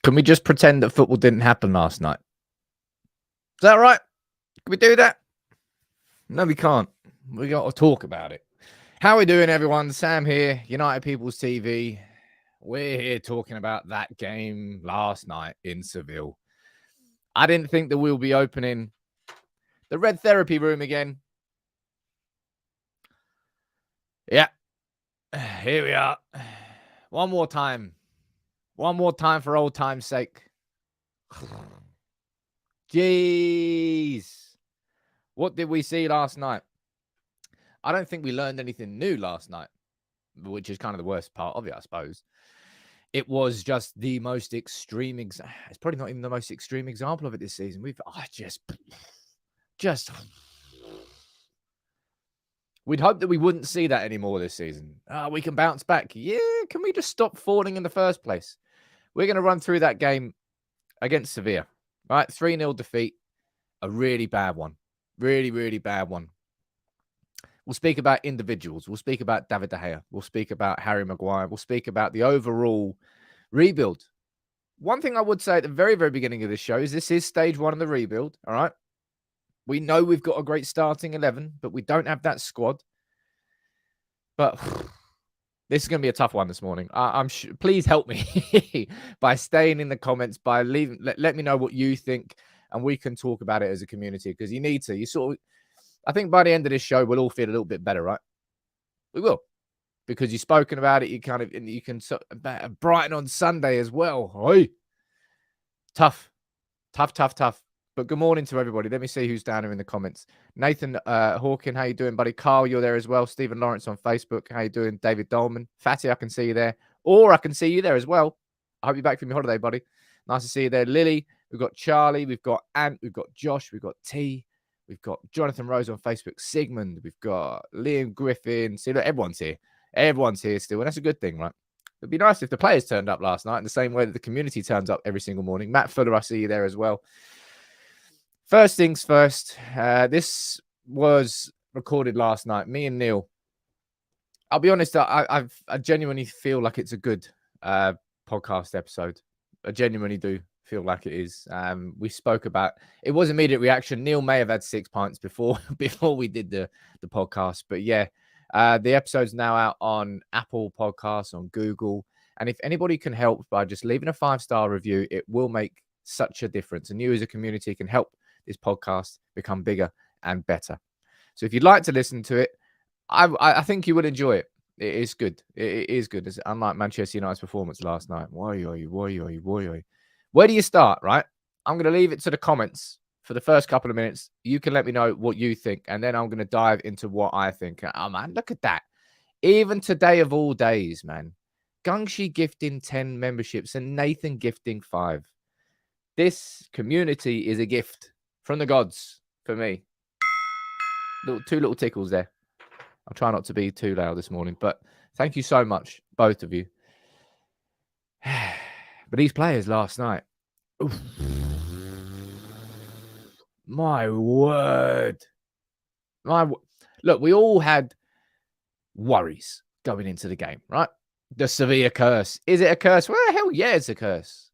Can we just pretend that football didn't happen last night? Is that right? Can we do that? No, we can't. We got to talk about it. How are we doing, everyone? Sam here, United People's TV. We're here talking about that game last night in Seville. I didn't think that we'll be opening the red therapy room again. Yeah. Here we are. One more time. One more time for old time's sake. Jeez. What did we see last night? I don't think we learned anything new last night, which is kind of the worst part of it, I suppose. It was just the most extreme. It's probably not even the most extreme example of it this season. We'd hope that we wouldn't see that anymore this season. We can bounce back. Yeah, can we just stop falling in the first place? We're going to run through that game against Sevilla, right? 3-0 defeat, a really bad one. Really, really bad one. We'll speak about individuals. We'll speak about David De Gea. We'll speak about Harry Maguire. We'll speak about the overall rebuild. One thing I would say at the very, very beginning of this show is this is stage one of the rebuild, all right? We know we've got a great starting 11, but we don't have that squad. But this is going to be a tough one this morning. Please help me by staying in the comments, by leaving. Let me know what you think, and we can talk about it as a community because you need to. I think by the end of this show, we'll all feel a little bit better, right? We will, because you've spoken about it. You can Brighton on Sunday as well. Oi. Tough. But good morning to everybody. Let me see who's down here in the comments. Nathan Hawkin, how you doing, buddy? Carl, you're there as well. Stephen Lawrence on Facebook. How you doing? David Dolman. Fatty, I can see you there. Or I can see you there as well. I hope you're back from your holiday, buddy. Nice to see you there. Lily, we've got Charlie, we've got Ant, we've got Josh, we've got T, we've got Jonathan Rose on Facebook, Sigmund, we've got Liam Griffin. See, look, everyone's here. Everyone's here still, and that's a good thing, right? It'd be nice if the players turned up last night in the same way that the community turns up every single morning. Matt Fuller, I see you there as well. First things first, this was recorded last night. Me and Neil. I'll be honest, I genuinely feel like it's a good podcast episode. I genuinely do feel like it is. We spoke about it was immediate reaction. Neil may have had 6 pints before we did the podcast, but yeah, the episode's now out on Apple Podcasts, on Google, and if anybody can help by just leaving a 5-star review, it will make such a difference. And you as a community can help this podcast become bigger and better. So if you'd like to listen to it, I think you would enjoy it. It is good. It is good. It's unlike Manchester United's performance last night. Where do you start, right? I'm going to leave it to the comments for the first couple of minutes. You can let me know what you think, and then I'm going to dive into what I think. Oh, man, look at that. Even today of all days, man. Gungshi gifting 10 memberships and Nathan gifting 5. This community is a gift from the gods for me. Two little tickles there. I'll try not to be too loud this morning, but thank you so much, both of you. But these players last night, oof. My word. Look, we all had worries going into the game, right? The Sevilla curse. Is it a curse? Well, hell yeah, it's a curse.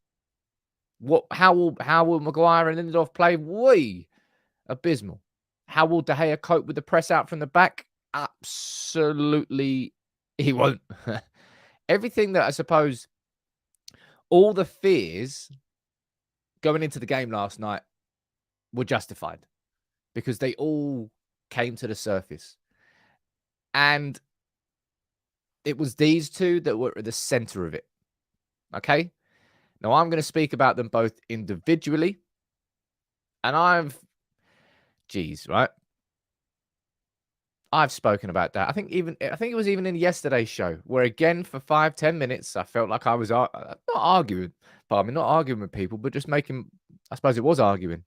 How will Maguire and Lindelof play? Abysmal. How will De Gea cope with the press out from the back? Absolutely, he won't. Everything that I suppose, all the fears going into the game last night were justified because they all came to the surface. And it was these two that were at the center of it. Okay? Now, I'm going to speak about them both individually. And right? I've spoken about that. I think it was even in yesterday's show where, again, for 5-10 minutes, I felt like I was not arguing with people, but just making, I suppose it was arguing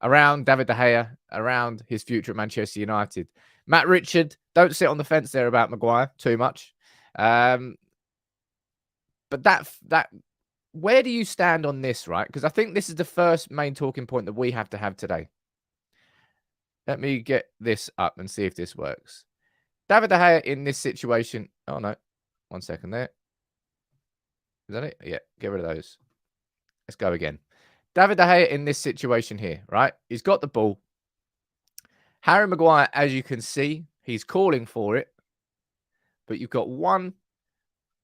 around David De Gea, around his future at Manchester United. Matt Richard, don't sit on the fence there about Maguire too much. But where do you stand on this, right? Because I think this is the first main talking point that we have to have today. Let me get this up and see if this works. David De Gea in this situation. Oh, no. 1 second there. Is that it? Yeah, get rid of those. Let's go again. David De Gea in this situation here, right? He's got the ball. Harry Maguire, as you can see, he's calling for it. But you've got 1,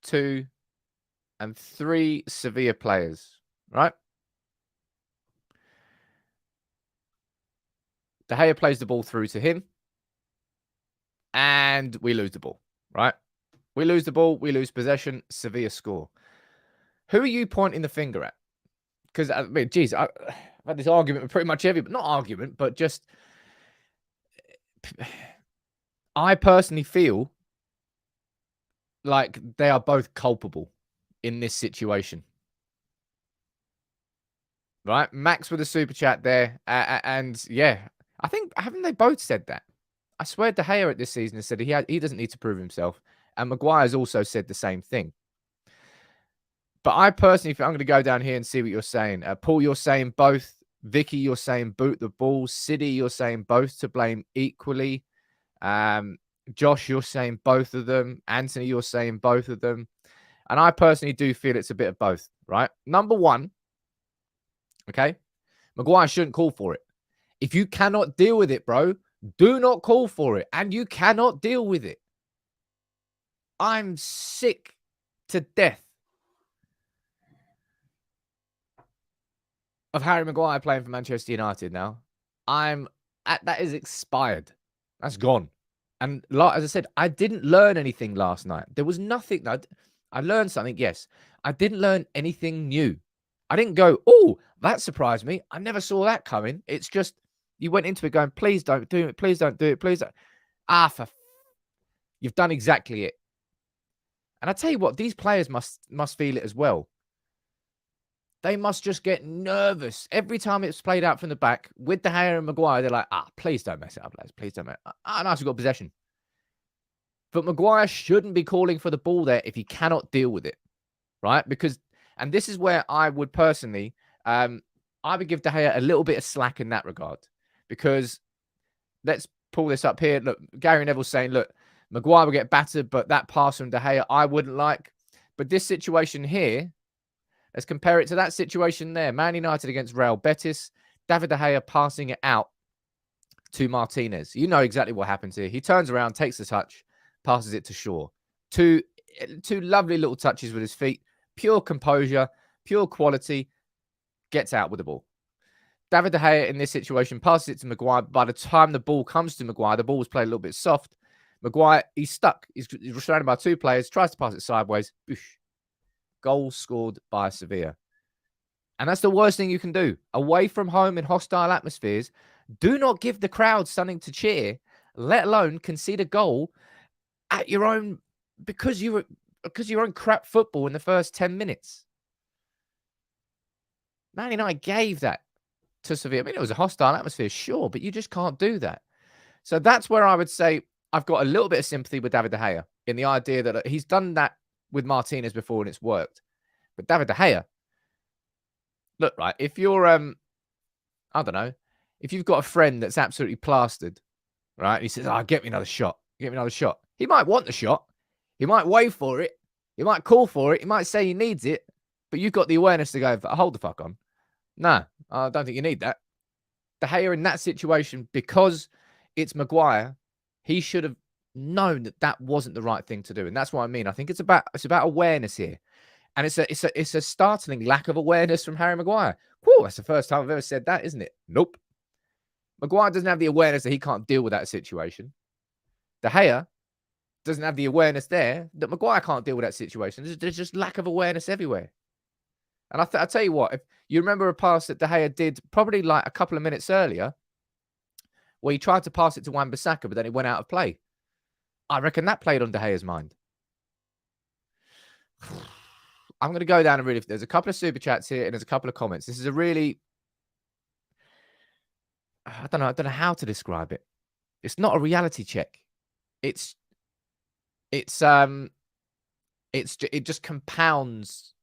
2, and 3 Sevilla players, right? De Gea plays the ball through to him. And we lose the ball, right? We lose the ball. We lose possession. Sevilla score. Who are you pointing the finger at? Because, I mean, geez, I've had this argument with pretty much everybody. Not argument, but just... I personally feel like they are both culpable in this situation. Right? Max with a super chat there. And, yeah, I think, haven't they both said that? I swear De Gea at this season has said he doesn't need to prove himself. And Maguire's also said the same thing. But I personally think I'm going to go down here and see what you're saying. Paul, you're saying both. Vicky, you're saying boot the ball. City, you're saying both to blame equally. Josh, you're saying both of them. Anthony, you're saying both of them. And I personally do feel it's a bit of both, right? Number one, okay, Maguire shouldn't call for it. If you cannot deal with it, bro, do not call for it. And you cannot deal with it. I'm sick to death of Harry Maguire playing for Manchester United now. That is expired. That's gone. And as I said, I didn't learn anything last night. There was nothing. I learned something, yes. I didn't learn anything new. I didn't go, oh, that surprised me. I never saw that coming. It's just, you went into it going, please don't do it. Please don't do it. Please don't. You've done exactly it. And I tell you what, these players must feel it as well. They must just get nervous every time it's played out from the back with De Gea and Maguire. They're like, please don't mess it up, lads. Please don't mess it up. Nice, we've got possession. But Maguire shouldn't be calling for the ball there if he cannot deal with it, right? And this is where I would personally, I would give De Gea a little bit of slack in that regard. Because let's pull this up here. Look, Gary Neville's saying, look, Maguire will get battered, but that pass from De Gea, I wouldn't like. But this situation here, let's compare it to that situation there. Man United against Real Betis. David De Gea passing it out to Martinez. You know exactly what happens here. He turns around, takes the touch, passes it to Shaw. Two lovely little touches with his feet. Pure composure, pure quality. Gets out with the ball. David De Gea in this situation passes it to Maguire. By the time the ball comes to Maguire, the ball was played a little bit soft. Maguire, he's stuck. He's surrounded by 2 players. Tries to pass it sideways. Boosh. Goal scored by Sevilla. And that's the worst thing you can do. Away from home in hostile atmospheres, do not give the crowd something to cheer, let alone concede a goal at your own, because your own crap football in the first 10 minutes. Man United gave that to Sevilla. I mean, it was a hostile atmosphere, sure, but you just can't do that. So that's where I would say I've got a little bit of sympathy with David De Gea in the idea that he's done that with Martinez before and it's worked. But David De Gea, look, right, if you're, I don't know, if you've got a friend that's absolutely plastered, right, and he says, get me another shot, get me another shot. He might want the shot. He might wait for it. He might call for it. He might say he needs it. But you've got the awareness to go, hold the fuck on. No, I don't think you need that. De Gea in that situation, because it's Maguire, he should have known that that wasn't the right thing to do. And that's what I mean. I think it's about awareness here. And it's a startling lack of awareness from Harry Maguire. Whew, that's the first time I've ever said that, isn't it? Nope. Maguire doesn't have the awareness that he can't deal with that situation. De Gea doesn't have the awareness there that Maguire can't deal with that situation. There's just lack of awareness everywhere. And I tell you what, if you remember a pass that De Gea did probably like a couple of minutes earlier, where he tried to pass it to Wan-Bissaka, but then it went out of play. I reckon that played on De Gea's mind. I'm going to go down and really... There's a couple of super chats here and there's a couple of comments. This is a really... I don't know how to describe it. It's not a reality check. It just compounds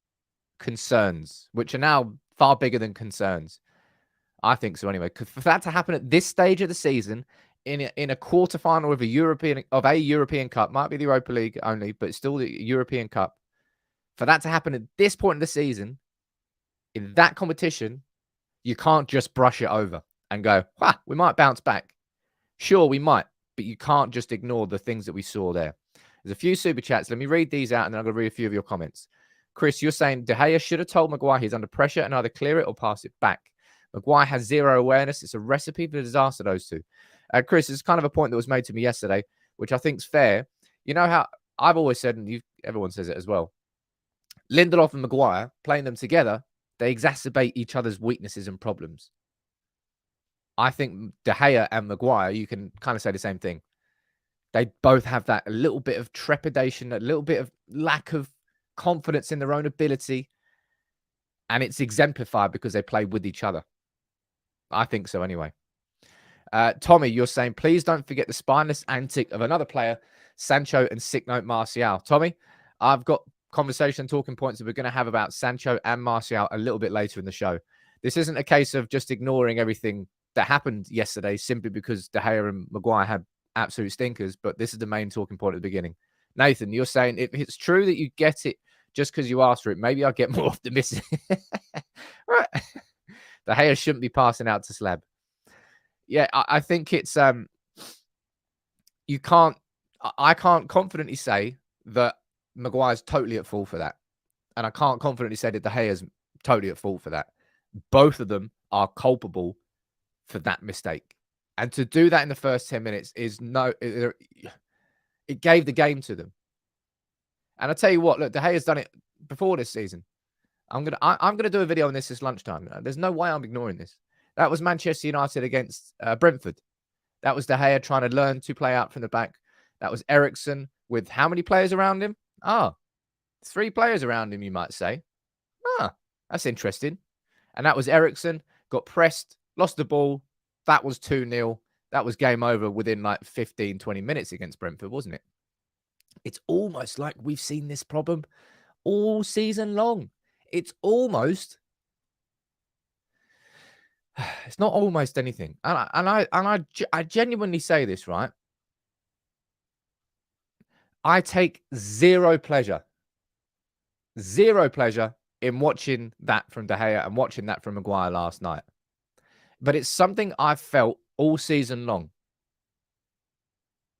concerns, which are now far bigger than concerns. I think so anyway. For that to happen at this stage of the season, in a quarterfinal of a European Cup, might be the Europa League only, but still the European Cup. For that to happen at this point in the season, In that competition, you can't just brush it over and go, we might bounce back. Sure, we might, but you can't just ignore the things that we saw there. There's a few super chats. Let me read these out, and then I'm going to read a few of your comments. Chris, you're saying De Gea should have told Maguire he's under pressure and either clear it or pass it back. Maguire has zero awareness. It's a recipe for disaster, those two. Chris, it's kind of a point that was made to me yesterday, which I think is fair. You know how I've always said, and everyone says it as well, Lindelof and Maguire, playing them together, they exacerbate each other's weaknesses and problems. I think De Gea and Maguire, you can kind of say the same thing. They both have that a little bit of trepidation, a little bit of lack of confidence in their own ability. And it's exemplified because they play with each other. I think so anyway. Tommy, you're saying, please don't forget the spineless antic of another player, Sancho and sick note Martial. Tommy, I've got conversation talking points that we're going to have about Sancho and Martial a little bit later in the show. This isn't a case of just ignoring everything that happened yesterday simply because De Gea and Maguire had absolute stinkers, but this is the main talking point at the beginning. Nathan, you're saying if it's true that you get it just because you asked for it, maybe I'll get more optimistic. Right. De Gea shouldn't be passing out to Slab. Yeah, I think it's I can't confidently say that Maguire's totally at fault for that. And I can't confidently say that De Gea's totally at fault for that. Both of them are culpable for that mistake. And to do that in the first 10 minutes is it gave the game to them. And I tell you what, look, De Gea's done it before this season. I'm gonna do a video on this lunchtime. There's no way I'm ignoring this. That was Manchester United against Brentford. That was De Gea trying to learn to play out from the back. That was Eriksen with how many players around him? 3 players around him, you might say. That's interesting. And that was Eriksen, got pressed, lost the ball. That was 2-0. That was game over within like 15, 20 minutes against Brentford, wasn't it? It's almost like we've seen this problem all season long. It's almost... It's not almost anything. And I genuinely say this, right? I take zero pleasure in watching that from De Gea and watching that from Maguire last night. But it's something I've felt all season long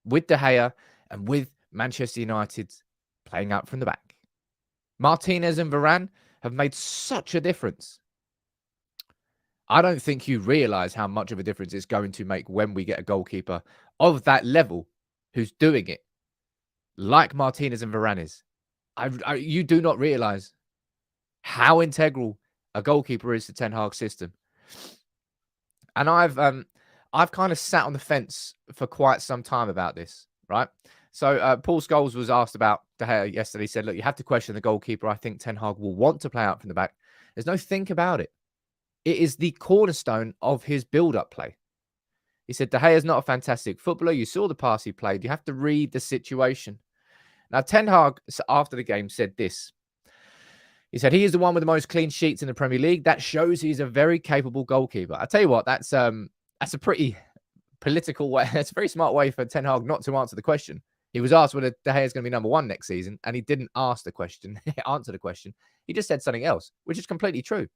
with De Gea and with Manchester United playing out from the back. Martinez and Varane have made such a difference. I don't think you realize how much of a difference it's going to make when we get a goalkeeper of that level who's doing it, like Martinez and Varane is. You do not realize how integral a goalkeeper is to Ten Hag's system. And I've kind of sat on the fence for quite some time about this, right? So Paul Scholes was asked about De Gea yesterday. He said, look, you have to question the goalkeeper. I think Ten Hag will want to play out from the back. There's no think about it. It is the cornerstone of his build-up play. He said, De Gea is not a fantastic footballer. You saw the pass he played. You have to read the situation. Now, Ten Hag, after the game, said this. He said, he is the one with the most clean sheets in the Premier League. That shows he's a very capable goalkeeper. I tell you what, that's a pretty political way. That's a very smart way for Ten Hag not to answer the question. He was asked whether De Gea is going to be number 1 next season, and he didn't ask the question, answer the question. He just said something else, which is completely true.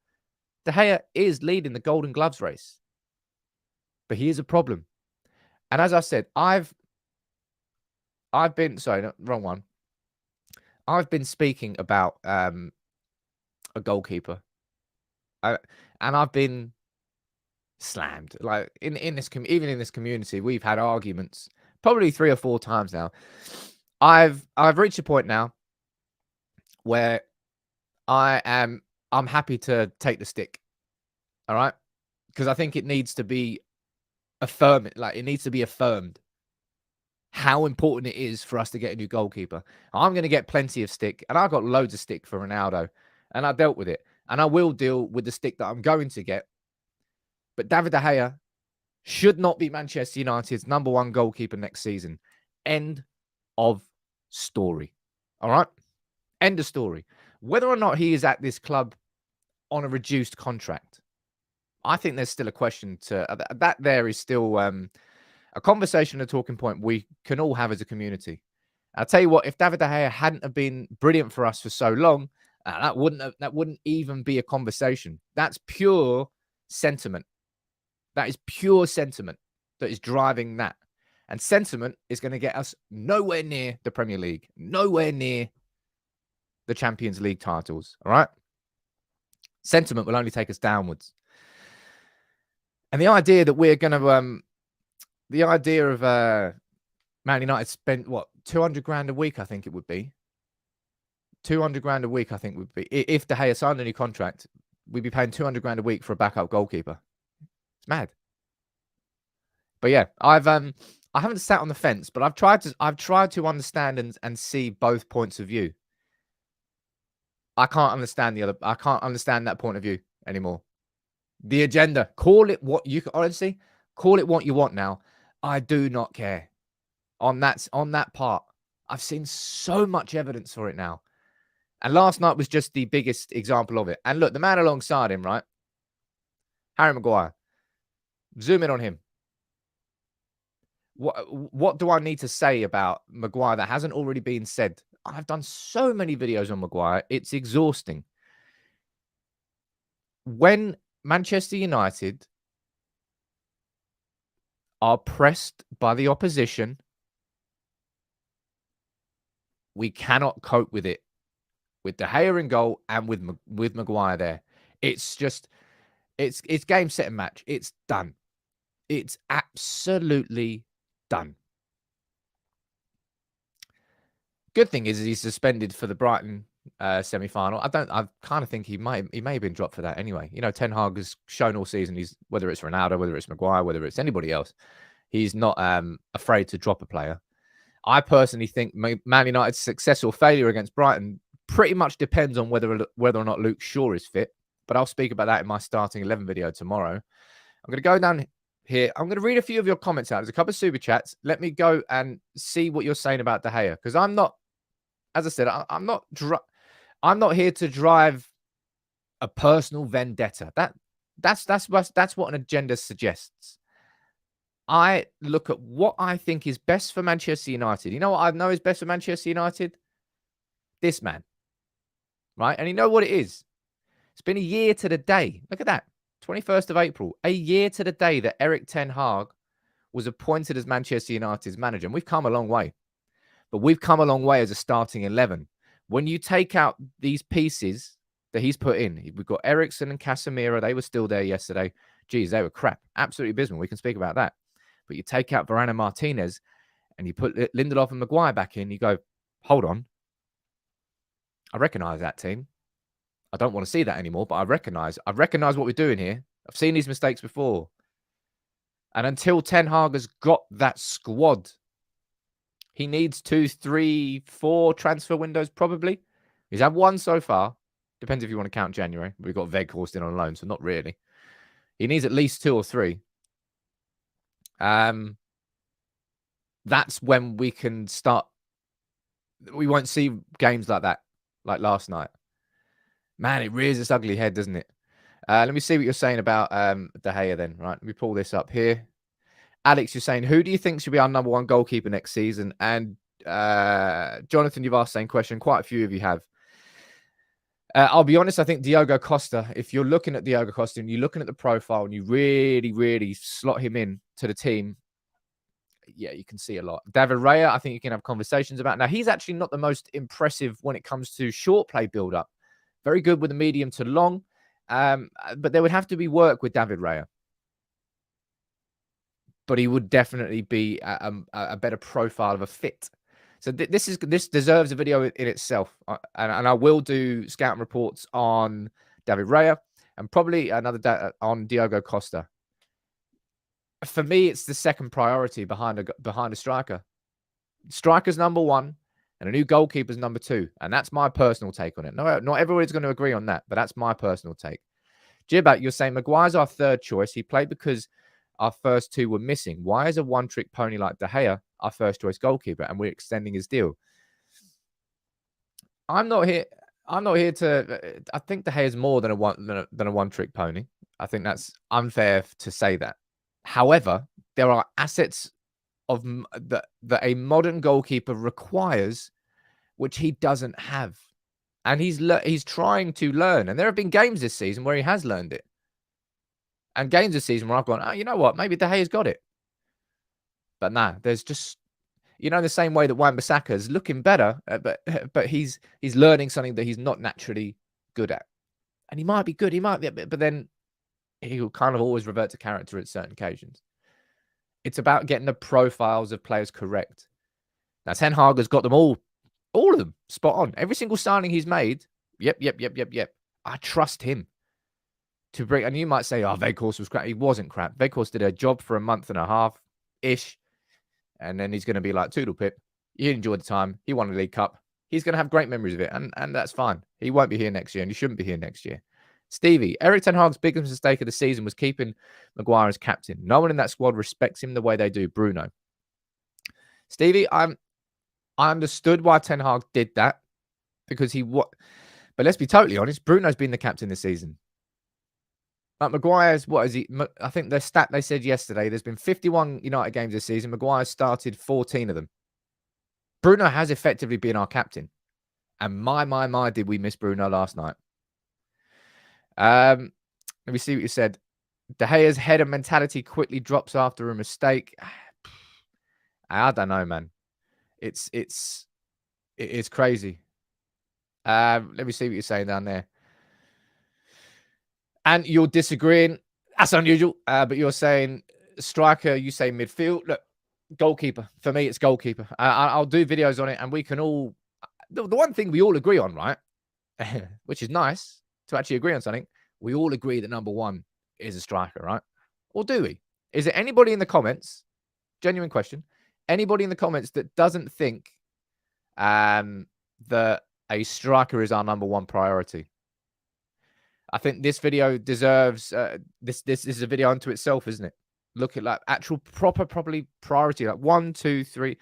De Gea is leading the Golden Gloves race. But he is a problem. And as I said, I've been, sorry, no, wrong one. I've been speaking about a goalkeeper. And I've been slammed. Like in this, even in this community, we've had arguments probably 3 or 4 times now. I've reached a point now where I'm happy to take the stick. All right? Because I think it needs to be affirmed. Like, it needs to be affirmed how important it is for us to get a new goalkeeper. I'm going to get plenty of stick, and I got loads of stick for Ronaldo, and I dealt with it. And I will deal with the stick that I'm going to get. But David De Gea should not be Manchester United's number 1 goalkeeper next season. End of story. All right? End of story. Whether or not he is at this club on a reduced contract, I think there's still a question to that. There is still a conversation, a talking point we can all have as a community. I'll tell you what, if David De Gea hadn't have been brilliant for us for so long, That wouldn't even be a conversation. That's pure sentiment. That is pure sentiment that is driving that. And sentiment is going to get us nowhere near the Premier League, nowhere near the Champions League titles. All right. Sentiment will only take us downwards. And the idea that we're going to, the idea of Man United spent what, 200 grand a week, I think it would be. 200 grand a week, I think would be. If De Gea signed a new contract, we'd be paying 200 grand a week for a backup goalkeeper. It's mad. But yeah, I haven't sat on the fence, but I've tried to understand and see both points of view. I can't understand that point of view anymore. The agenda, call it what you honestly call it what you want now. I do not care on that part. I've seen so much evidence for it now. And last night was just the biggest example of it. And look, the man alongside him, right? Harry Maguire. Zoom in on him. What do I need to say about Maguire that hasn't already been said? I've done so many videos on Maguire. It's exhausting. When Manchester United are pressed by the opposition, we cannot cope with it. With De Gea in goal and with Maguire there. It's just, it's game, set, and match. It's done. It's absolutely done. Good thing is he's suspended for the Brighton semi-final. I kind of think he may have been dropped for that anyway. You know, Ten Hag has shown all season whether it's Ronaldo, whether it's Maguire, whether it's anybody else, he's not afraid to drop a player. I personally think Man United's success or failure against Brighton pretty much depends on whether or not Luke Shaw is fit. But I'll speak about that in my starting 11 video tomorrow. I'm going to go down here. I'm going to read a few of your comments out. There's a couple of super chats. Let me go and see what you're saying about De Gea, because I'm not, as I said, I'm not here to drive a personal vendetta. That's what an agenda suggests. I look at what I think is best for Manchester United. You know what I know is best for Manchester United? This man. Right? And you know what it is? It's been a year to the day. Look at that. 21st of April. A year to the day that Erik Ten Hag was appointed as Manchester United's manager. And we've come a long way. But we've come a long way as a starting 11. When you take out these pieces that he's put in, we've got Eriksen and Casemiro. They were still there yesterday. Geez, they were crap. Absolutely abysmal. We can speak about that. But you take out Varane and Martinez and you put Lindelof and Maguire back in, you go, hold on. I recognise that team. I don't want to see that anymore, but I recognise what we're doing here. I've seen these mistakes before. And until Ten Hag has got that squad, he needs 2, 3, 4 transfer windows probably. He's had one so far. Depends if you want to count January. We've got Weghorst in on loan, so not really. He needs at least 2 or 3. That's when we can start. We won't see games like that, like last night. Man, it rears its ugly head, doesn't it? Let me see what you're saying about De Gea then. Right, let me pull this up here. Alex, you're saying, who do you think should be our number 1 goalkeeper next season? And Jonathan, you've asked the same question. Quite a few of you have. I'll be honest, I think Diogo Costa, if you're looking at Diogo Costa and you're looking at the profile and you really, really slot him in to the team, yeah, you can see a lot. David Raya, I think you can have conversations about. Now, he's actually not the most impressive when it comes to short play build-up. Very good with the medium to long. But there would have to be work with David Raya. But he would definitely be a better profile of a fit. So this deserves a video in itself. And I will do scouting reports on David Raya and probably another on Diogo Costa. For me, it's the second priority behind a striker. Striker's number 1 and a new goalkeeper's number 2. And that's my personal take on it. No, not everybody's going to agree on that, but that's my personal take. Jibat, you're saying Maguire's our third choice. He played because our first 2 were missing. Why is a one-trick pony like De Gea our first choice goalkeeper and we're extending his deal? I'm not here to. I think De Gea is more than a one-trick pony. I think that's unfair to say that. However, there are assets of that a modern goalkeeper requires, which he doesn't have, And he's trying to learn. And there have been games this season where he has learned it. And games this season where I've gone, oh, you know what? Maybe De Gea's got it. But nah, there's just, you know, the same way that Wan-Bissaka's looking better, but he's learning something that he's not naturally good at. And he might be good, but then he'll kind of always revert to character at certain occasions. It's about getting the profiles of players correct. Now, Ten Hag has got them all of them, spot on. Every single signing he's made, yep. I trust him to bring, and you might say, oh, Weghorst was crap. He wasn't crap. Weghorst did a job for a month and a half-ish, and then he's going to be like, Toodle Pip. He enjoyed the time. He won the League Cup. He's going to have great memories of it, and that's fine. He won't be here next year, and he shouldn't be here next year. Stevie, Erik Ten Hag's biggest mistake of the season was keeping Maguire as captain. No one in that squad respects him the way they do. Bruno. Stevie, I understood why Ten Hag did that because but let's be totally honest, Bruno's been the captain this season. But Maguire's, what is he? I think the stat they said yesterday, there's been 51 United games this season. Maguire started 14 of them. Bruno has effectively been our captain. And my, did we miss Bruno last night? Let me see what you said. De Gea's header mentality quickly drops after a mistake. I don't know, man. It is crazy. Let me see what you're saying down there. And you're disagreeing. That's unusual. But you're saying striker, you say midfield. Look, goalkeeper. For me, it's goalkeeper. I'll do videos on it, and we can all... The one thing we all agree on, right? Which is nice to actually agree on something. We all agree that number one is a striker, right? Or do we? Is there anybody in the comments, genuine question, anybody in the comments that doesn't think that a striker is our number one priority? I think this video deserves, this is a video unto itself, isn't it? Look at like actual properly priority, like 1, 2, 3.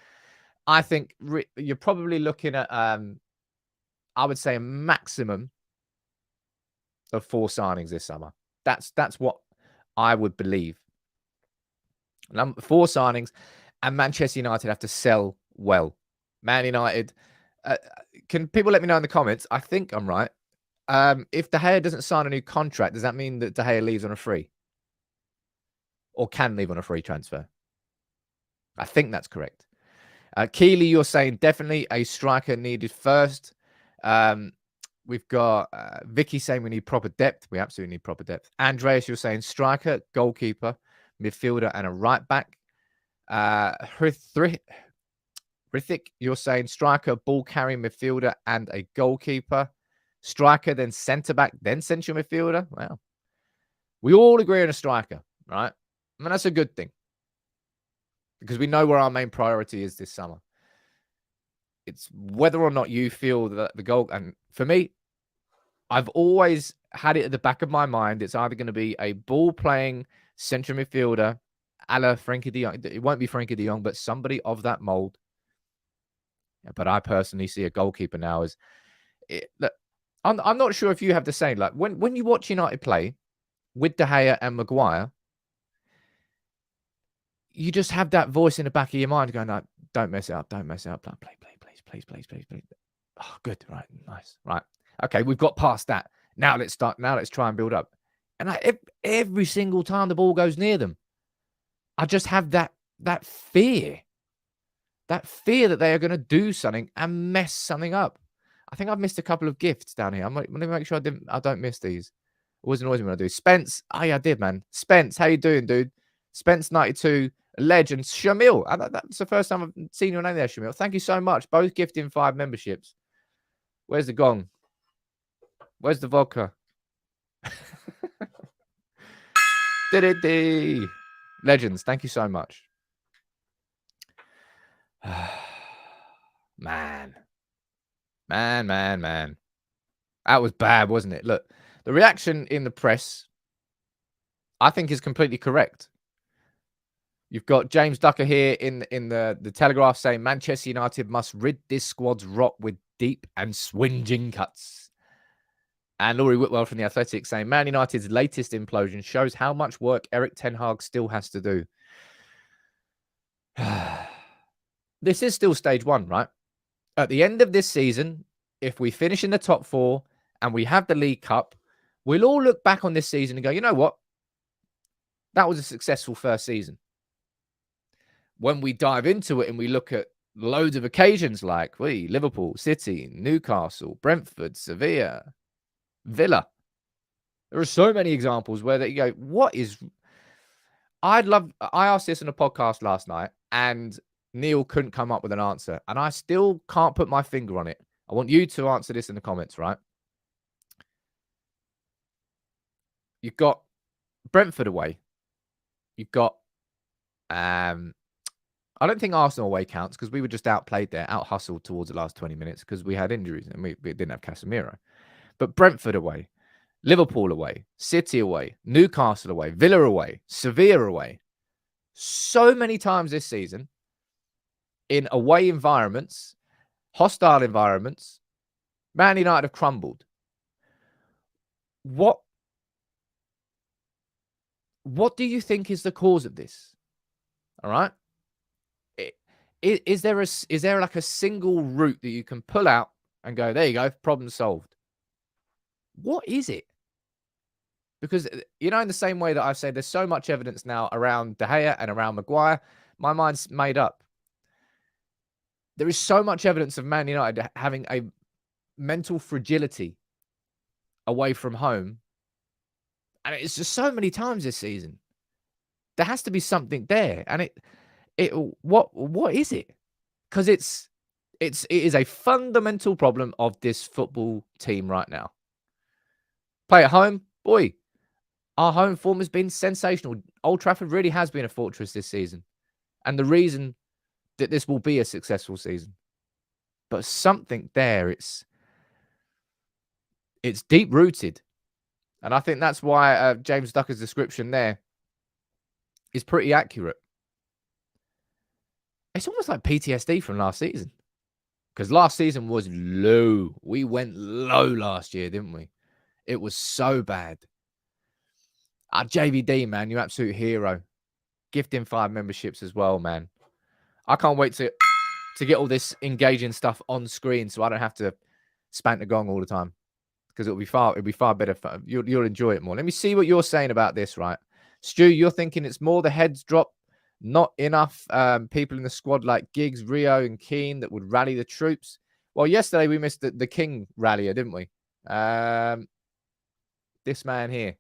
I think you're probably looking at, I would say a maximum of 4 signings this summer. That's what I would believe. 4 signings, and Manchester United have to sell well. Man United, can people let me know in the comments? I think I'm right. If De Gea doesn't sign a new contract, does that mean that De Gea leaves on a free? Or can leave on a free transfer? I think that's correct. Keely, you're saying definitely a striker needed first. We've got Vicky saying we need proper depth. We absolutely need proper depth. Andreas, you're saying striker, goalkeeper, midfielder, and a right back. Rithik, you're saying striker, ball carrying midfielder, and a goalkeeper. Striker, then centre back, then central midfielder. Well, we all agree on a striker, right? I mean, that's a good thing because we know where our main priority is this summer. It's whether or not you feel that the goal, and for me, I've always had it at the back of my mind. It's either going to be a ball-playing central midfielder, a la Frankie de Jong. It won't be Frankie de Jong, but somebody of that mold. But I personally see a goalkeeper now as... Look, I'm not sure if you have the same. Like, when you watch United play with De Gea and Maguire, you just have that voice in the back of your mind going, no, don't mess it up, don't mess it up. Please. Oh, good, right, nice, right. Okay, we've got past that. Now let's try and build up. And every single time the ball goes near them, I just have that fear. That fear that they are going to do something and mess something up. I think I've missed a couple of gifts down here. I'm going to make sure I don't miss these. It always annoys me when I do. Spence. Oh, yeah, I did, man. Spence, how you doing, dude? Spence 92, legend. Shamil. That's the first time I've seen your name there, Shamil. Thank you so much. Both gifting 5 memberships. Where's the gong? Where's the vodka? Legends, thank you so much. Man. That was bad, wasn't it? Look, the reaction in the press, I think, is completely correct. You've got James Ducker here in the Telegraph saying Manchester United must rid this squad's rot with deep and swinging cuts. And Laurie Whitwell from The Athletic saying Man United's latest implosion shows how much work Erik Ten Hag still has to do. This is still stage 1, right? At the end of this season, if we finish in the top 4 and we have the League Cup, we'll all look back on this season and go, you know what? That was a successful first season. When we dive into it and we look at loads of occasions like Liverpool, City, Newcastle, Brentford, Sevilla, Villa. There are so many examples where you go, what is... I asked this on a podcast last night and Neil couldn't come up with an answer. And I still can't put my finger on it. I want you to answer this in the comments, right? You've got Brentford away. You've got... I don't think Arsenal away counts because we were just outplayed there, out-hustled towards the last 20 minutes because we had injuries and we didn't have Casemiro. But Brentford away, Liverpool away, City away, Newcastle away, Villa away, Sevilla away. So many times this season in away environments, hostile environments, Man United have crumbled. What do you think is the cause of this? All right. Is there like a single route that you can pull out and go, there you go, problem solved? What is it? Because, you know, in the same way that I've said there's so much evidence now around De Gea and around Maguire, my mind's made up. There is so much evidence of Man United having a mental fragility away from home. And it's just so many times this season. There has to be something there. And what is it? Because it is a fundamental problem of this football team right now. Play at home, boy. Our home form has been sensational. Old Trafford really has been a fortress this season. And the reason that this will be a successful season. But something there, it's deep-rooted. And I think that's why James Ducker's description there is pretty accurate. It's almost like PTSD from last season. Because last season was low. We went low last year, didn't we? It was so bad. JVD, man, you absolute hero. Gift him 5 memberships as well, man. I can't wait to get all this engaging stuff on screen so I don't have to spank the gong all the time. Because it'll be far better. You'll enjoy it more. Let me see what you're saying about this, right? Stu, you're thinking it's more the heads drop, not enough people in the squad like Giggs, Rio, and Keane that would rally the troops. Well, yesterday we missed the King rallier, didn't we? This man here.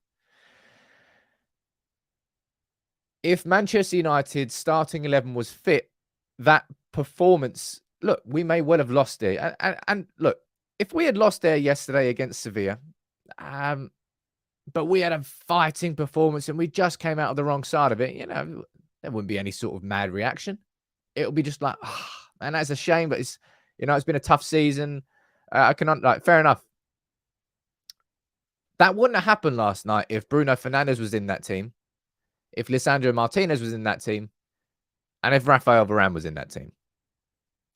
If Manchester United starting 11 was fit, that performance, look, we may well have lost there. And look, if we had lost there yesterday against Sevilla, but we had a fighting performance and we just came out of the wrong side of it, you know, there wouldn't be any sort of mad reaction. It'll be just like, man, that's a shame, but it's, you know, it's been a tough season. I can, like, fair enough. That wouldn't have happened last night if Bruno Fernandes was in that team, if Lisandro Martinez was in that team, and if Rafael Varane was in that team.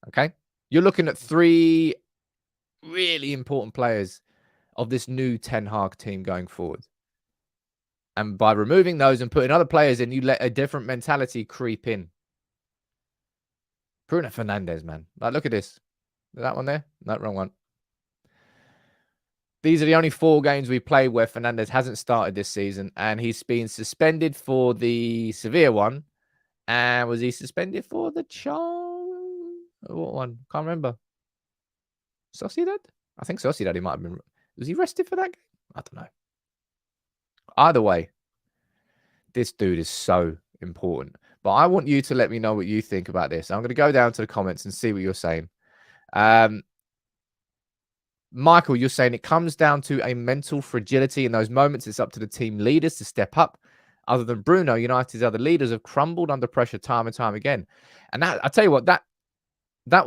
Okay? You're looking at 3 really important players of this new Ten Hag team going forward. And by removing those and putting other players in, you let a different mentality creep in. Bruno Fernandes, man. Like, look at this. Is that one there? No, wrong one. These are the only 4 games we played where Fernandes hasn't started this season, and he's been suspended for the Sevilla one. And was he suspended for the what one? Can't remember. Sociedad? I think Sociedad he might have been. Was he arrested for that game? I don't know. Either way, this dude is so important. But I want you to let me know what you think about this. I'm going to go down to the comments and see what you're saying. Michael, you're saying it comes down to a mental fragility in those moments. It's up to the team leaders to step up. Other than Bruno, United's other leaders have crumbled under pressure time and time again. And that, I tell you what, that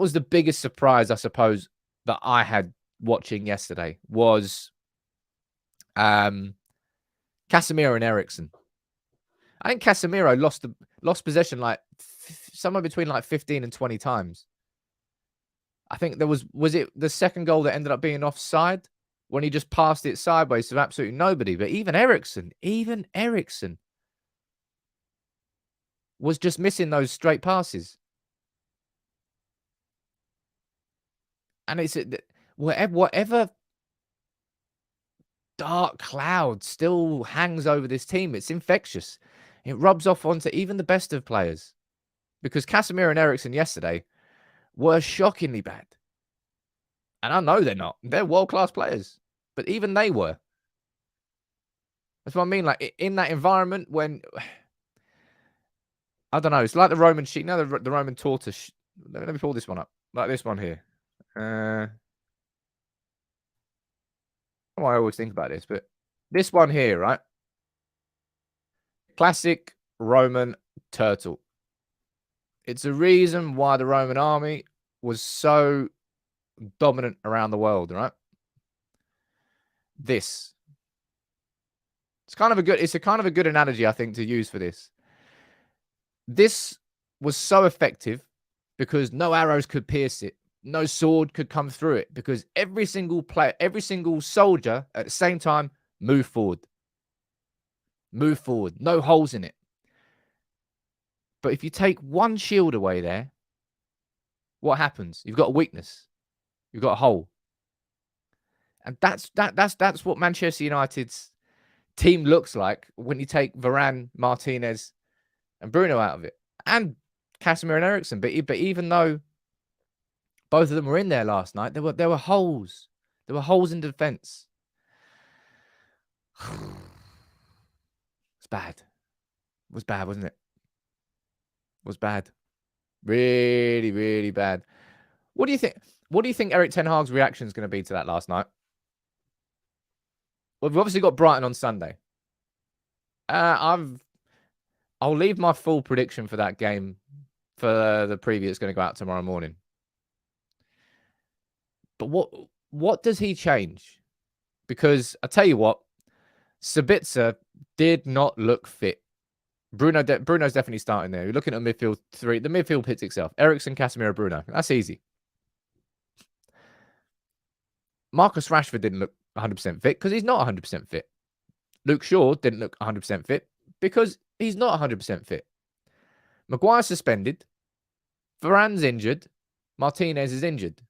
was the biggest surprise, I suppose, that I had watching yesterday was Casemiro and Eriksen. I think Casemiro lost possession like somewhere between like 15 and 20 times. I think there was it the second goal that ended up being offside when he just passed it sideways to absolutely nobody. But even Eriksen was just missing those straight passes. And whatever dark cloud still hangs over this team. It's infectious. It rubs off onto even the best of players. Because Casemiro and Eriksen yesterday were shockingly bad. And I know they're not. They're world-class players. But even they were. That's what I mean. Like, in that environment when... I don't know. It's like the Roman sheep. No, the Roman tortoise. Let me pull this one up. Like this one here. I always think about this, but this one here, right? Classic Roman turtle. It's a reason why the Roman army was so dominant around the world, right? This. It's kind of a good analogy, I think, to use for this. This was so effective because no arrows could pierce it. No sword could come through it because every single player, every single soldier at the same time moved forward. Move forward. No holes in it. But if you take one shield away there, what happens? You've got a weakness. You've got a hole. And that's what Manchester United's team looks like when you take Varane, Martinez, and Bruno out of it. And Casemiro and Eriksen. But even though both of them were in there last night, there were holes. There were holes in defence. It's bad. It was bad, wasn't it? It was bad. Really, really bad. What do you think? What do you think Erik Ten Hag's reaction is going to be to that last night? Well, we've obviously got Brighton on Sunday. I'll leave my full prediction for that game for the preview that's going to go out tomorrow morning. But what does he change? Because I tell you what, Sabitzer did not look fit. Bruno's definitely starting there. You're looking at midfield three. The midfield pits itself. Eriksen, Casemiro, Bruno. That's easy. Marcus Rashford didn't look 100% fit because he's not 100% fit. Luke Shaw didn't look 100% fit because he's not 100% fit. Maguire suspended. Varane's injured. Martinez is injured.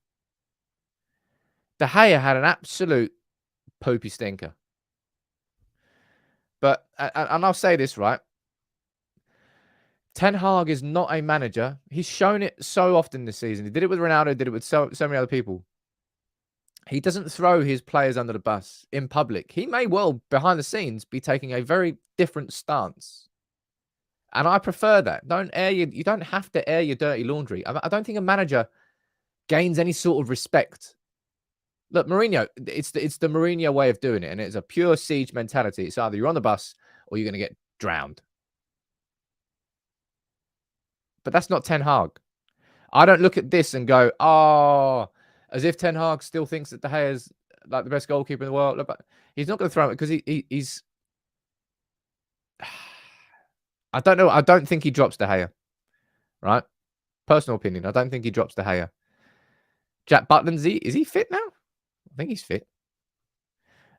De Gea had an absolute poopy stinker. But, and I'll say this, right? Ten Hag is not a manager. He's shown it so often this season. He did it with Ronaldo, did it with so many other people. He doesn't throw his players under the bus in public. He may well, behind the scenes, be taking a very different stance. And I prefer that. You don't have to air your dirty laundry. I don't think a manager gains any sort of respect. Look, Mourinho, it's the Mourinho way of doing it. And it's a pure siege mentality. It's either you're on the bus or you're going to get drowned. But that's not Ten Hag. I don't look at this and go, oh, as if Ten Hag still thinks that De Gea is like the best goalkeeper in the world. But he's not going to throw it because he's... I don't know. I don't think he drops De Gea. Right? Personal opinion. I don't think he drops De Gea. Jack Butland, is he fit now? I think he's fit.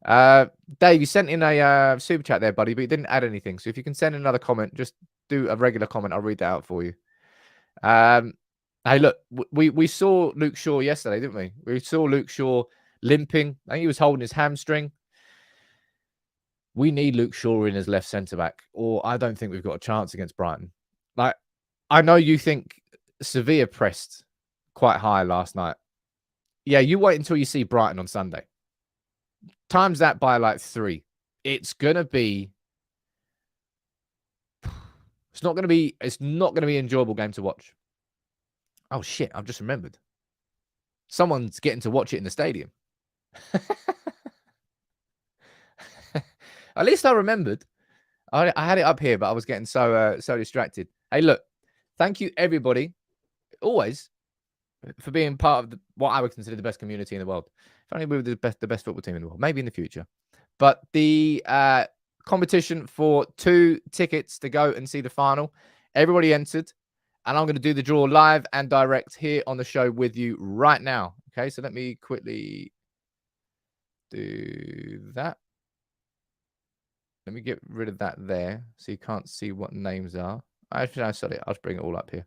Dave, you sent in a super chat there, buddy, but you didn't add anything. So if you can send another comment, just do a regular comment. I'll read that out for you. Hey, look, we saw Luke Shaw yesterday, didn't we? We saw Luke Shaw limping. I think he was holding his hamstring. We need Luke Shaw in as left centre-back, or I don't think we've got a chance against Brighton. Like, I know you think Sevilla pressed quite high last night. Yeah, you wait until you see Brighton on Sunday. Times that by like 3. It's going to be... It's not going to be an enjoyable game to watch. Oh, shit, I've just remembered. Someone's getting to watch it in the stadium. At least I remembered. I had it up here, but I was getting so distracted. Hey, look, thank you, everybody, always, for being part of what I would consider the best community in the world. If only we were the best football team in the world. Maybe in the future. But the competition for 2 tickets to go and see the final, everybody entered. And I'm going to do the draw live and direct here on the show with you right now. Okay, so let me quickly do that. Let me get rid of that there so you can't see what names are. Actually, no, sorry. I'll just bring it all up here.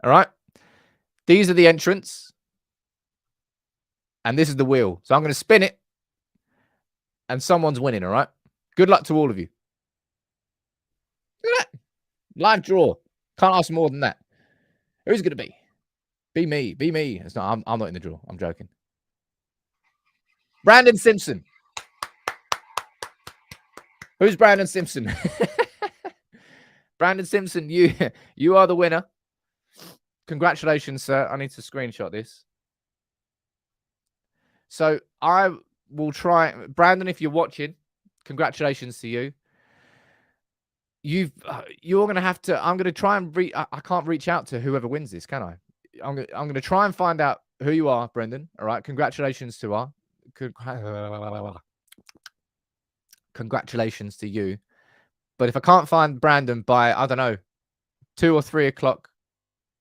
All right. These are the entrants. And this is the wheel. So I'm going to spin it. And someone's winning, all right? Good luck to all of you. Look at that. Live draw. Can't ask more than that. Who's it going to be? Be me. Be me. It's not. I'm not in the draw. I'm joking. Brandon Simpson. Who's Brandon Simpson? Brandon Simpson, you are the winner. Congratulations, sir. I need to screenshot this. So I will try. Brandon, if you're watching, congratulations to you. You're going to have to. I'm going to try and I can't reach out to whoever wins this, can I? I'm going to try and find out who you are, Brendan. All right. Congratulations to our. Congratulations to you. But if I can't find Brandon by, I don't know, 2 or 3 o'clock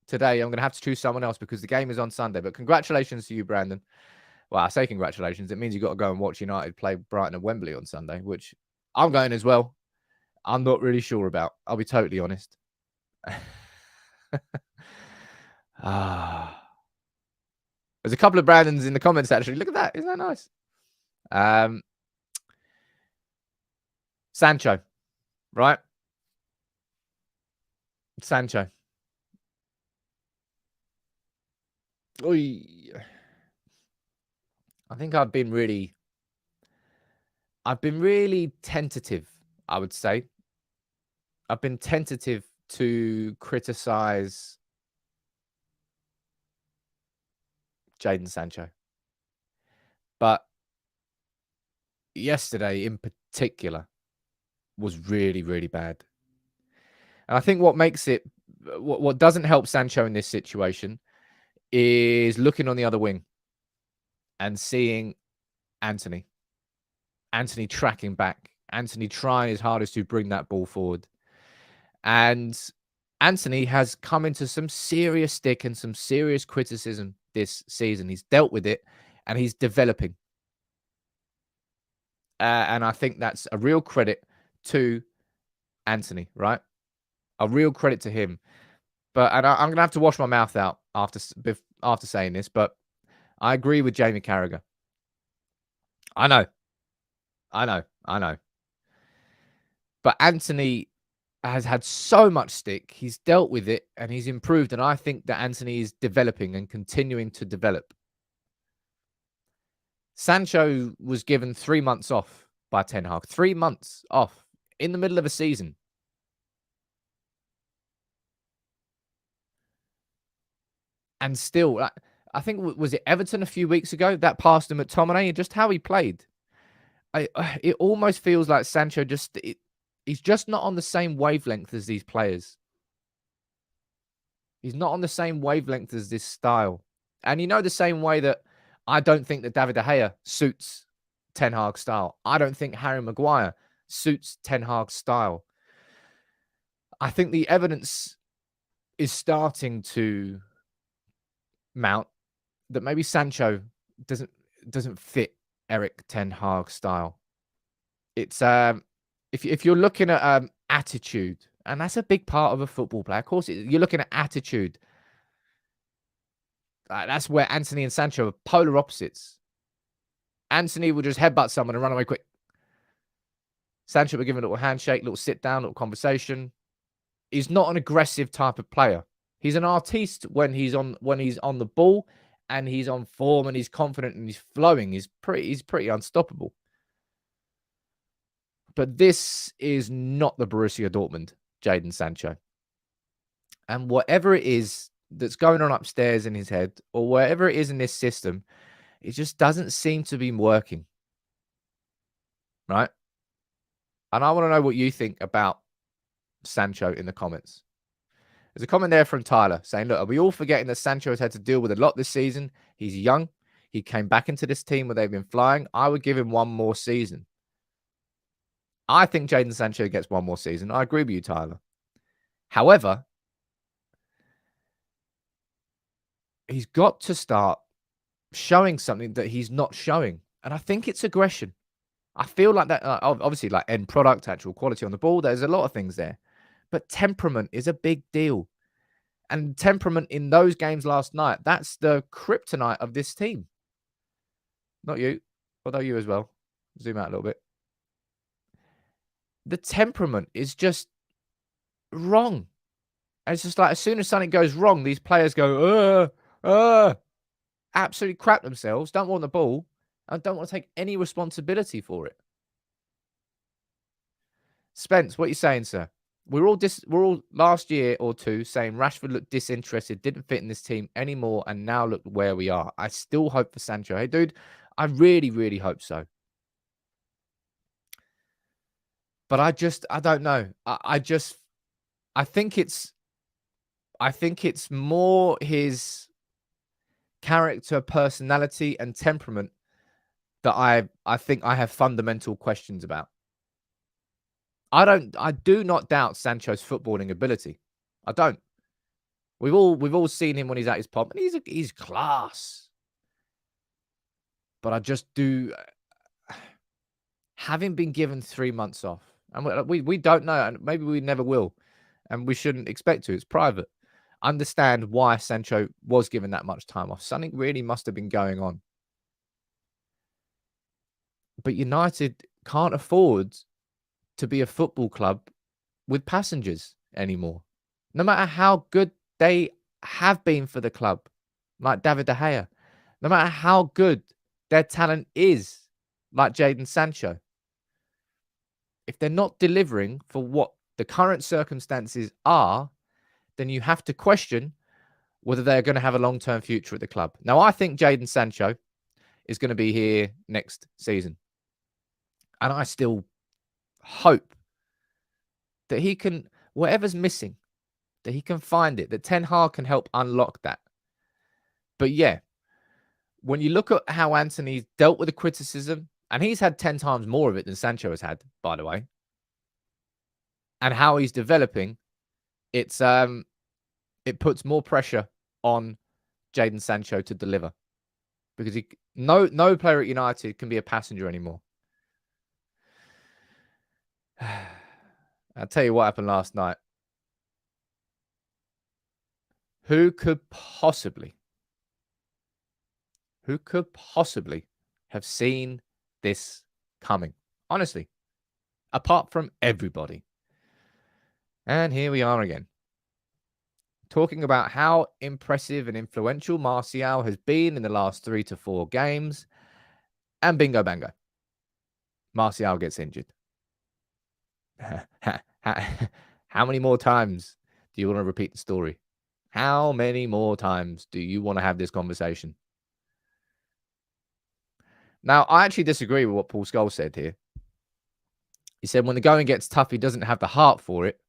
today, I'm going to have to choose someone else because the game is on Sunday. But congratulations to you, Brandon. Well, I say congratulations. It means you've got to go and watch United play Brighton and Wembley on Sunday, which I'm going as well. I'm not really sure about. I'll be totally honest. There's a couple of Brandons in the comments, actually. Look at that. Isn't that nice? Sancho, right? Sancho. Oy. I think I've been really tentative, I would say. I've been tentative to criticize Jadon Sancho. But yesterday in particular was really, really bad. And I think what makes it, what doesn't help Sancho in this situation is looking on the other wing and seeing Anthony tracking back, Anthony trying his hardest to bring that ball forward. And Anthony has come into some serious stick and some serious criticism this season. He's dealt with it and he's developing. And I think that's a real credit to Anthony, right? A real credit to him. But I'm going to have to wash my mouth out after saying this, but I agree with Jamie Carragher. I know. But Anthony has had so much stick. He's dealt with it and he's improved. And I think that Anthony is developing and continuing to develop. Sancho was given 3 months off by Ten Hag. 3 months off in the middle of a season. And still, I think, was it Everton a few weeks ago that passed him at McTominay? Just how he played. It almost feels like Sancho he's just not on the same wavelength as these players. He's not on the same wavelength as this style. And the same way that I don't think that David De Gea suits Ten Hag's style. I don't think Harry Maguire suits Ten Hag's style. I think the evidence is starting to mount that maybe Sancho doesn't fit Erik Ten Hag's style. It's if you're looking at attitude, and that's a big part of a football player. Of course, you're looking at attitude. That's where Anthony and Sancho are polar opposites. Anthony will just headbutt someone and run away quick. Sancho will give him a little handshake, little sit down, little conversation. He's not an aggressive type of player. He's an artiste when he's on the ball and he's on form and he's confident and he's flowing. He's pretty unstoppable. But this is not the Borussia Dortmund Jadon Sancho. And whatever it is that's going on upstairs in his head or whatever it is in this system, it just doesn't seem to be working. Right? And I want to know what you think about Sancho in the comments. There's a comment there from Tyler saying, look, are we all forgetting that Sancho has had to deal with a lot this season? He's young. He came back into this team where they've been flying. I would give him one more season. I think Jadon Sancho gets one more season. I agree with you, Tyler. However, he's got to start showing something that he's not showing. And I think it's aggression. I feel like that, obviously, like end product, actual quality on the ball, there's a lot of things there. But temperament is a big deal. And temperament in those games last night, that's the kryptonite of this team. Not you, although you as well. Zoom out a little bit. The temperament is just wrong. And it's just like as soon as something goes wrong, these players go, absolutely crap themselves, don't want the ball, and don't want to take any responsibility for it. Spence, what are you saying, sir? We're all last year or two saying Rashford looked disinterested, didn't fit in this team anymore, and now look where we are. I still hope for Sancho. Hey, dude, I really, really hope so. But I don't know. I think it's more his character, personality, and temperament that I think I have fundamental questions about. I do not doubt Sancho's footballing ability. I don't. We've all seen him when he's at his pop, and he's class. But I just do, having been given 3 months off, and we don't know, and maybe we never will, and we shouldn't expect to. It's private. Understand why Sancho was given that much time off. Something really must have been going on. But United can't afford to be a football club with passengers anymore. No matter how good they have been for the club, like David De Gea, no matter how good their talent is, like Jadon Sancho, if they're not delivering for what the current circumstances are, then you have to question whether they're going to have a long-term future at the club. Now, I think Jadon Sancho is going to be here next season. And I still hope that he can, whatever's missing, that he can find it, that Ten Hag can help unlock that. But yeah, when you look at how Anthony's dealt with the criticism, and he's had 10 times more of it than Sancho has had, by the way, and how he's developing, it puts more pressure on Jadon Sancho to deliver, because no player at United can be a passenger anymore. I'll tell you what happened last night. Who could possibly have seen this coming? Honestly, apart from everybody. And here we are again, talking about how impressive and influential Martial has been in the last 3 to 4 games. And bingo bango, Martial gets injured. How many more times do you want to repeat the story? How many more times do you want to have this conversation? Now, I actually disagree with what Paul Scholes said here. He said when the going gets tough, he doesn't have the heart for it.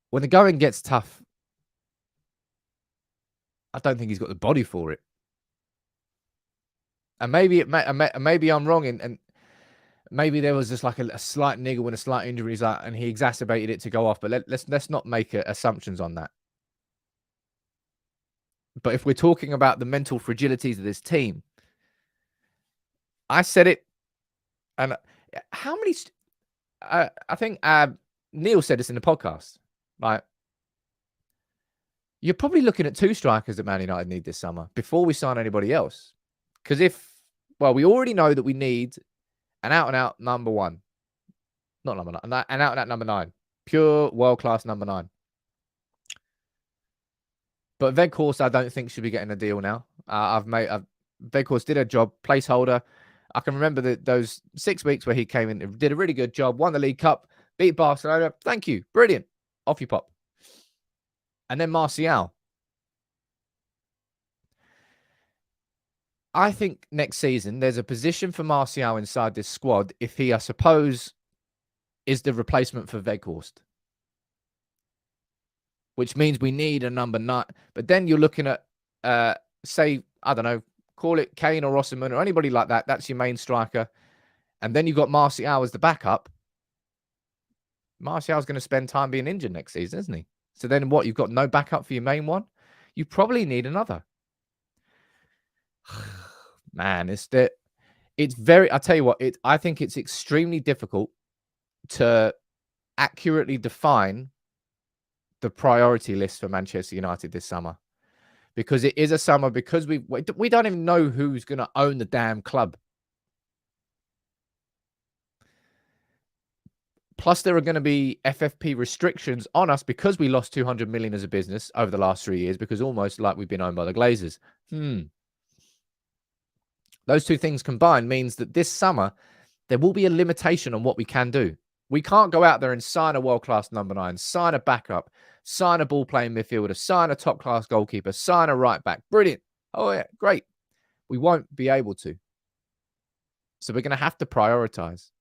When the going gets tough, I don't think he's got the body for it. And maybe maybe I'm wrong, and maybe there was just like a slight niggle and a slight injury, and he exacerbated it to go off. But let's not make assumptions on that. But if we're talking about the mental fragilities of this team, I said it, and how many? I think Neil said this in the podcast. Right, you're probably looking at 2 strikers that Man United need this summer before we sign anybody else. Because we already know that we need an out-and-out number 1. Not number 9, an out-and-out number 9. Pure world-class number 9. But Weghorst, I don't think should be getting a deal now. Weghorst did a job, placeholder. I can remember those 6 weeks where he came in and did a really good job, won the League Cup, beat Barcelona. Thank you. Brilliant. Off you pop. And then Martial. I think next season there's a position for Martial inside this squad if he, I suppose, is the replacement for Weghorst. Which means we need a number 9. But then you're looking at, say, I don't know, call it Kane or Osimhen or anybody like that. That's your main striker. And then you've got Martial as the backup. Martial's going to spend time being injured next season, isn't he? So then what? You've got no backup for your main one? You probably need another. Man, it's very, I'll tell you what, I think it's extremely difficult to accurately define the priority list for Manchester United this summer, because it is a summer because we don't even know who's going to own the damn club. Plus, there are going to be FFP restrictions on us because we lost 200 million as a business over the last 3 years, because almost like we've been owned by the Glazers. Those two things combined means that this summer, there will be a limitation on what we can do. We can't go out there and sign a world-class number 9, sign a backup, sign a ball-playing midfielder, sign a top-class goalkeeper, sign a right-back. Brilliant. Oh, yeah, great. We won't be able to. So we're going to have to prioritize.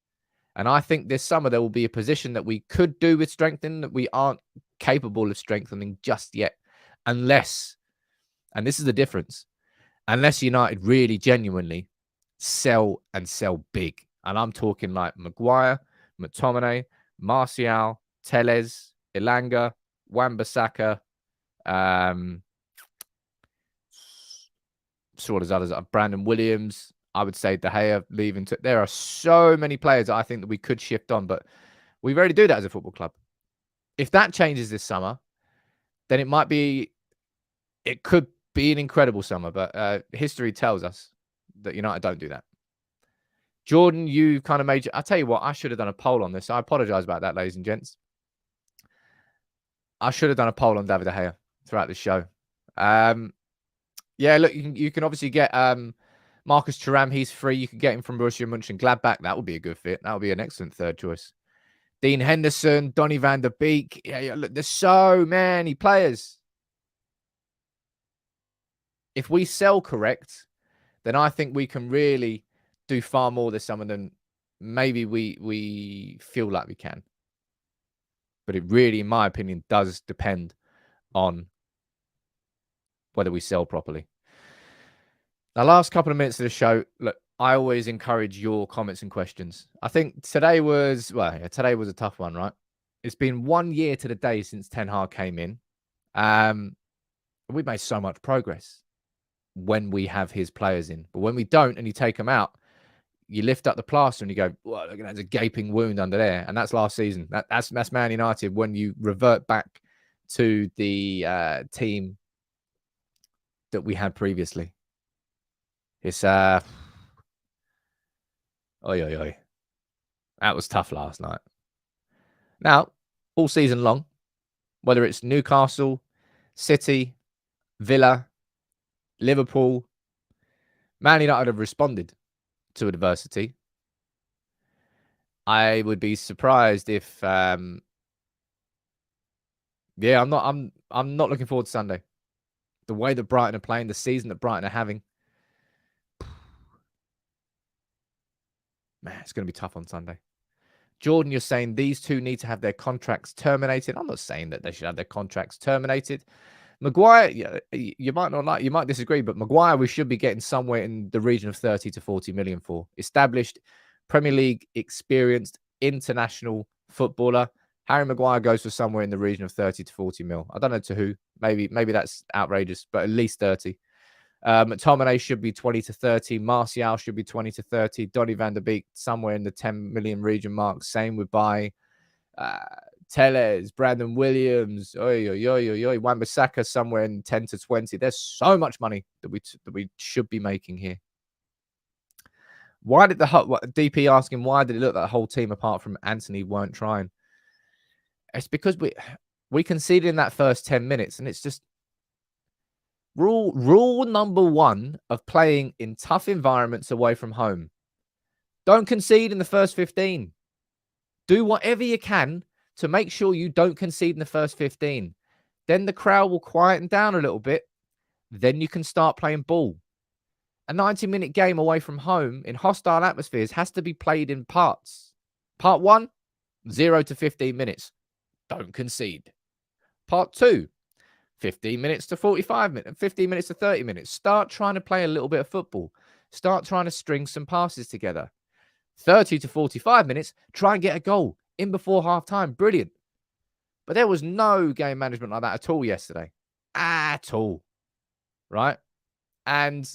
And I think this summer there will be a position that we could do with strengthening that we aren't capable of strengthening just yet. Unless, and this is the difference, unless United really genuinely sell and sell big. And I'm talking like Maguire, McTominay, Martial, Telles, Elanga, Wan-Bissaka, sort of others, Brandon Williams. I would say De Gea leaving. There are so many players that I think that we could shift on, but we rarely do that as a football club. If that changes this summer, then it could be an incredible summer, but history tells us that United don't do that. Jordan, you kind of made... I'll tell you what, I should have done a poll on this. I apologize about that, ladies and gents. I should have done a poll on David De Gea throughout the show. Yeah, look, you can obviously get Marcus Thuram. He's free. You can get him from Borussia Mönchengladbach. That would be a good fit. That would be an excellent third choice. Dean Henderson, Donny van der Beek. Yeah, look, there's so many players. If we sell correct, then I think we can really do far more this summer than maybe we feel like we can. But it really, in my opinion, does depend on whether we sell properly. The last couple of minutes of the show, look, I always encourage your comments and questions. I think today was a tough one, right? It's been 1 year to the day since Ten Hag came in. We've made so much progress when we have his players in. But when we don't and you take them out, you lift up the plaster and you go, well, look, there's a gaping wound under there. And that's last season. That's Man United when you revert back to the team that we had previously. It's That was tough last night. Now, all season long, whether it's Newcastle, City, Villa, Liverpool, Man United have responded to adversity. I would be surprised if I'm not looking forward to Sunday. The way that Brighton are playing, the season that Brighton are having. Man, it's going to be tough on Sunday. Jordan, you're saying these two need to have their contracts terminated. I'm not saying that they should have their contracts terminated. Maguire, you might disagree, but Maguire, we should be getting somewhere in the region of 30 to 40 million for. Established, Premier League experienced, international footballer. Harry Maguire goes for somewhere in the region of 30 to 40 mil. I don't know to who. Maybe that's outrageous, but at least 30. McTominay should be 20 to 30. Martial should be 20 to 30. Donny van der Beek somewhere in the 10 million region mark. Same with Telles, Brandon Williams, Wan-Bissaka somewhere in 10 to 20. There's so much money that we should be making here. Why did DP asking, why did it look like the whole team apart from Anthony weren't trying? It's because we conceded in that first 10 minutes, and it's just rule number 1 of playing in tough environments away from home. Don't concede in the first 15. Do whatever you can to make sure you don't concede in the first 15. Then the crowd will quieten down a little bit. Then you can start playing ball. A 90-minute game away from home in hostile atmospheres has to be played in parts. Part 1, 0 to 15 minutes. Don't concede. Part 2, 15 minutes to 45 minutes, 15 minutes to 30 minutes. Start trying to play a little bit of football. Start trying to string some passes together. 30 to 45 minutes, try and get a goal in before half-time. Brilliant. But there was no game management like that at all yesterday. At all. Right? And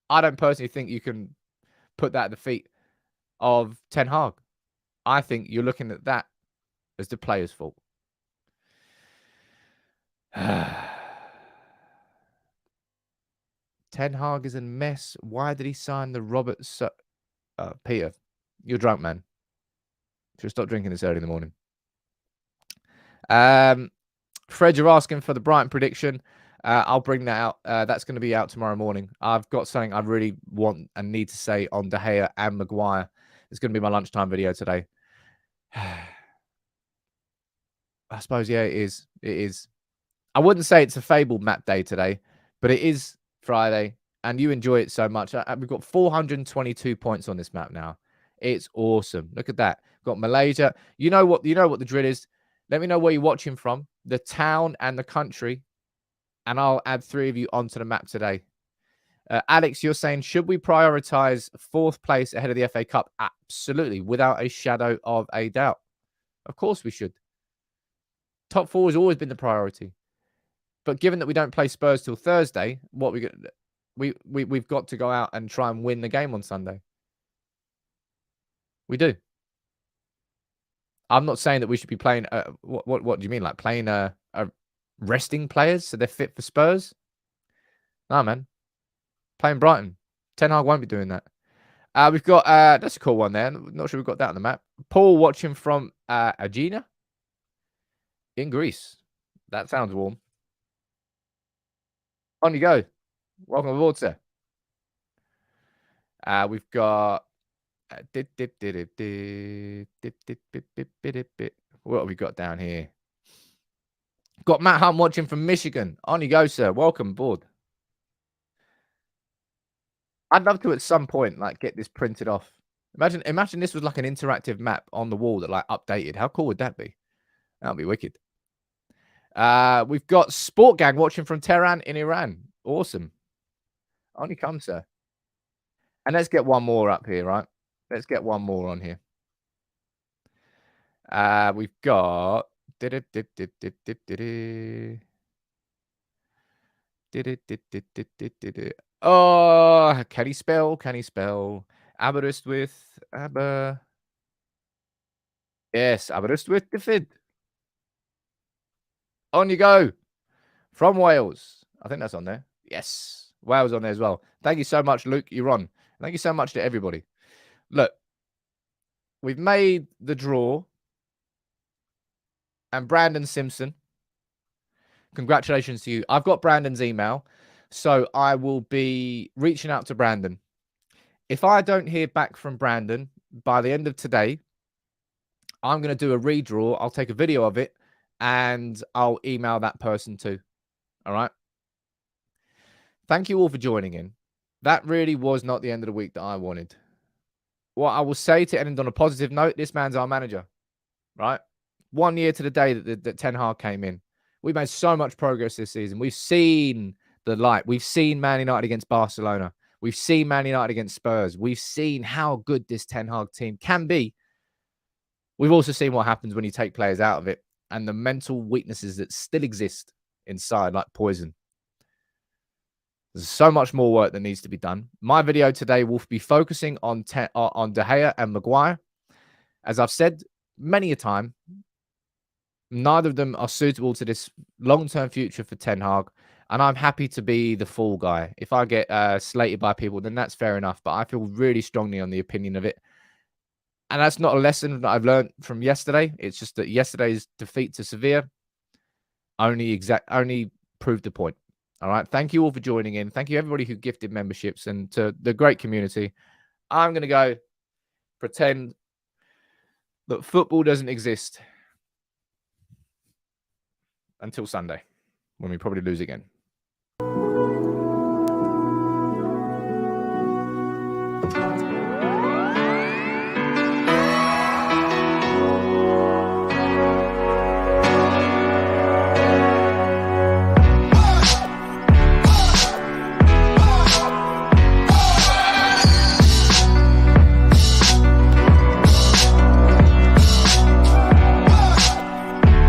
I don't personally think you can put that at the feet of Ten Hag. I think you're looking at that as the player's fault. Ten Hag is a mess. Why did he sign the Robert Peter, you're drunk, man. Should stop drinking this early in the morning. Fred, you're asking for the Brighton prediction. I'll bring that out. That's going to be out tomorrow morning. I've got something I really want and need to say on De Gea and Maguire. It's going to be my lunchtime video today. I suppose, yeah, it is. It is. I wouldn't say it's a fabled map day today, but it is Friday, and you enjoy it so much. We've got 422 points on this map now. It's awesome. Look at that. Got Malaysia. You know what the drill is. Let me know where you're watching from, the town and the country, and I'll add 3 of you onto the map today. Alex, you're saying, should we prioritize 4th place ahead of the FA Cup? Absolutely, without a shadow of a doubt. Of course we should. Top 4 has always been the priority. But given that we don't play Spurs till Thursday, we've got to go out and try and win the game on Sunday. We do. I'm not saying that we should be playing. What do you mean? Like playing resting players so they're fit for Spurs? No, man. Playing Brighton. Ten Hag won't be doing that. We've got that's a cool one there. Not sure we've got that on the map. Paul watching from Aegina in Greece. That sounds warm. On you go. Welcome aboard, sir. We've got what have we got down here? Got Matt Hunt watching from Michigan. On you go, sir. Welcome aboard. I'd love to at some point like get this printed off. Imagine this was like an interactive map on the wall that like updated. How cool would that be? That'd be wicked. We've got Sport Gang watching from Tehran in Iran. Awesome. On you come, sir. And let's get one more up here, right? Let's get one more on here. We've got oh, can he spell? Can he spell? Aberystwyth, yes, Aberystwyth Dyfed. On you go. From Wales. I think that's on there. Yes. Wales on there as well. Thank you so much, Luke. You're on. Thank you so much to everybody. Look, we've made the draw. And Brandon Simpson, congratulations to you. I've got Brandon's email, so I will be reaching out to Brandon. If I don't hear back from Brandon by the end of today, I'm going to do a redraw. I'll take a video of it, and I'll email that person too. All right? Thank you all for joining in. That really was not the end of the week that I wanted. What I will say to end on a positive note, this man's our manager, right? 1 year to the day that Ten Hag came in. We made so much progress this season. We've seen the light. We've seen Man United against Barcelona. We've seen Man United against Spurs. We've seen how good this Ten Hag team can be. We've also seen what happens when you take players out of it and the mental weaknesses that still exist inside like poison. There's so much more work that needs to be done. My video today will be focusing on De Gea and Maguire. As I've said many a time, neither of them are suitable to this long-term future for Ten Hag, and I'm happy to be the fall guy. If I get slated by people, then that's fair enough, but I feel really strongly on the opinion of it. And that's not a lesson that I've learned from yesterday. It's just that yesterday's defeat to Sevilla only proved the point. All right. Thank you all for joining in. Thank you, everybody who gifted memberships and to the great community. I'm going to go pretend that football doesn't exist until Sunday when we probably lose again.